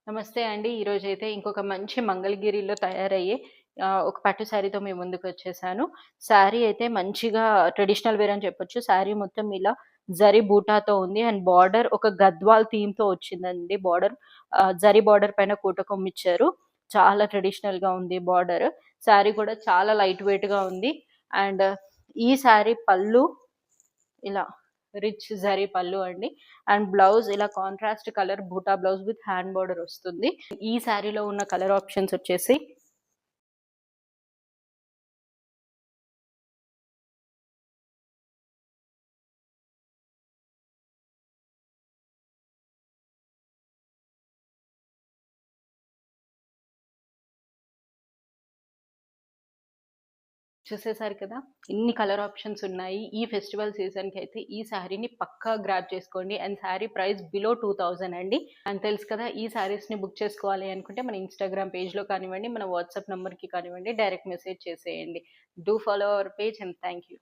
నమస్తే అండి. ఈరోజైతే ఇంకొక మంచి మంగళగిరిలో తయారయ్యే ఒక పట్టు శారీతో మీ ముందుకొచ్చేసాను. శారీ అయితే మంచిగా ట్రెడిషనల్ వేర్ అని చెప్పొచ్చు. శారీ మొత్తం ఇలా జరీ బూటాతో ఉంది. అండ్ బార్డర్ ఒక గద్వాల్ థీమ్‌తో వచ్చిందండి బార్డర్. జరీ బార్డర్ పైన కూటకొమ్మిచ్చారు. చాలా ట్రెడిషనల్‌గా ఉంది బార్డర్. శారీ కూడా చాలా లైట్ వెయిట్‌గా ఉంది. అండ్ ఈ శారీ పళ్ళు ఇలా రిచ్ జరీ పళ్ళు అండి. అండ్ బ్లౌజ్ ఇలా కాంట్రాస్ట్ కలర్ బూటా బ్లౌజ్ విత్ హ్యాండ్ బార్డర్ వస్తుంది. ఈ శారీలో ఉన్న కలర్ ఆప్షన్స్ వచ్చేసి చూసేసారు కదా! ఇన్ని కలర్ ఆప్షన్స్ ఉన్నాయి. ఈ ఫెస్టివల్ సీజన్‌కైతే ఈ శారీని పక్కా గ్రాబ్ చేసుకోండి. అండ్ శారీ ప్రైస్ బిలో 2000 అండి. అండ్ తెలుసు కదా! ఈ శారీస్‌ని బుక్ చేసుకోవాలి అనుకుంటే మన ఇన్‌స్టాగ్రామ్ పేజ్‌లో కానివ్వండి, మన వాట్సాప్ నంబర్‌కి కానివ్వండి, డైరెక్ట్ మెసేజ్ చేసేయండి. Do follow our page and thank you.